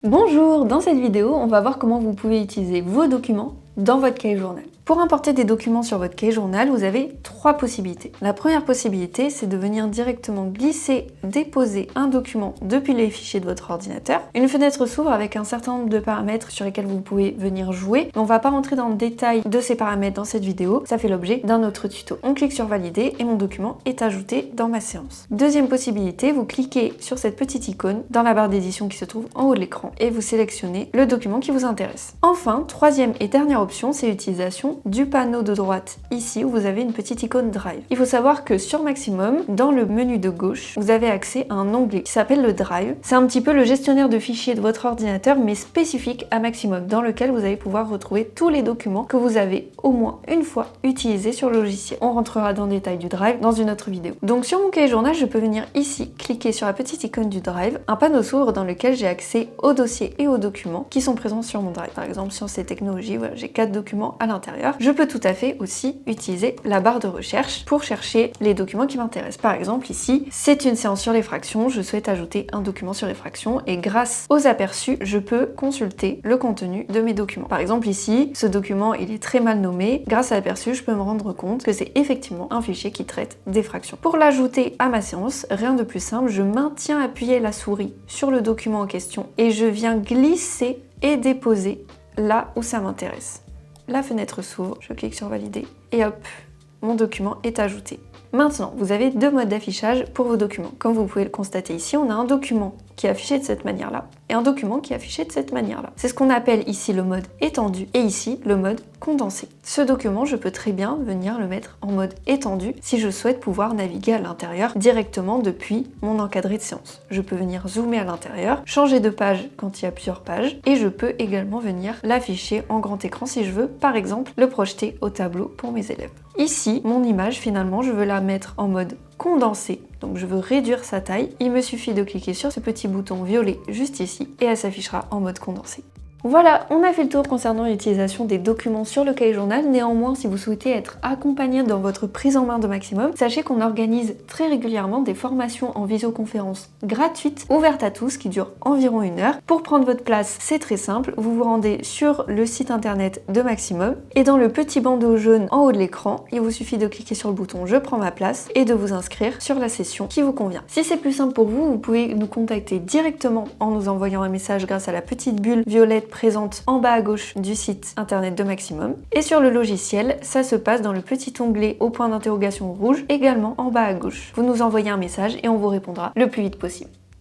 Bonjour, dans cette vidéo, on va voir comment vous pouvez utiliser vos documents dans votre cahier journal. Pour importer des documents sur votre cahier journal, vous avez trois possibilités. La première possibilité, c'est de venir directement glisser, déposer un document depuis les fichiers de votre ordinateur. Une fenêtre s'ouvre avec un certain nombre de paramètres sur lesquels vous pouvez venir jouer. On ne va pas rentrer dans le détail de ces paramètres dans cette vidéo, ça fait l'objet d'un autre tuto. On clique sur valider et mon document est ajouté dans ma séance. Deuxième possibilité, vous cliquez sur cette petite icône dans la barre d'édition qui se trouve en haut de l'écran et vous sélectionnez le document qui vous intéresse. Enfin, troisième et dernière option, c'est l'utilisation du panneau de droite ici où vous avez une petite icône Drive. Il faut savoir que sur Maximum, dans le menu de gauche, vous avez accès à un onglet qui s'appelle le Drive. C'est un petit peu le gestionnaire de fichiers de votre ordinateur mais spécifique à Maximum, dans lequel vous allez pouvoir retrouver tous les documents que vous avez au moins une fois utilisés sur le logiciel. On rentrera dans le détail du Drive dans une autre vidéo. Donc sur mon cahier journal, je peux venir ici, cliquer sur la petite icône du Drive. Un panneau s'ouvre dans lequel j'ai accès aux dossiers et aux documents qui sont présents sur mon Drive. Par exemple, sur ces technologies, voilà, j'ai 4 documents à l'intérieur. Je peux tout à fait aussi utiliser la barre de recherche pour chercher les documents qui m'intéressent. Par exemple, ici, c'est une séance sur les fractions. Je souhaite ajouter un document sur les fractions et grâce aux aperçus, je peux consulter le contenu de mes documents. Par exemple, ici, ce document, il est très mal nommé. Grâce à l'aperçu, je peux me rendre compte que c'est effectivement un fichier qui traite des fractions. Pour l'ajouter à ma séance, rien de plus simple, je maintiens appuyé la souris sur le document en question et je viens glisser et déposer là où ça m'intéresse. La fenêtre s'ouvre, je clique sur valider et hop, mon document est ajouté. Maintenant, vous avez deux modes d'affichage pour vos documents. Comme vous pouvez le constater ici, on a un document qui est affiché de cette manière-là et un document qui est affiché de cette manière-là. C'est ce qu'on appelle ici le mode étendu et ici le mode condensé. Ce document, je peux très bien venir le mettre en mode étendu si je souhaite pouvoir naviguer à l'intérieur directement depuis mon encadré de séance. Je peux venir zoomer à l'intérieur, changer de page quand il y a plusieurs pages et je peux également venir l'afficher en grand écran si je veux, par exemple, le projeter au tableau pour mes élèves. Ici, mon image, finalement, je veux la mettre en mode condensé, donc je veux réduire sa taille. Il me suffit de cliquer sur ce petit bouton violet juste ici et elle s'affichera en mode condensé. Voilà, on a fait le tour concernant l'utilisation des documents sur le cahier journal. Néanmoins, si vous souhaitez être accompagné dans votre prise en main de Maximum, sachez qu'on organise très régulièrement des formations en visioconférence gratuites, ouvertes à tous, qui durent environ 1 heure. Pour prendre votre place, c'est très simple, vous vous rendez sur le site internet de Maximum et dans le petit bandeau jaune en haut de l'écran, il vous suffit de cliquer sur le bouton Je prends ma place et de vous inscrire sur la session qui vous convient. Si c'est plus simple pour vous, vous pouvez nous contacter directement en nous envoyant un message grâce à la petite bulle violette présente en bas à gauche du site internet de Maximum. Et sur le logiciel, ça se passe dans le petit onglet au point d'interrogation rouge, également en bas à gauche. Vous nous envoyez un message et on vous répondra le plus vite possible.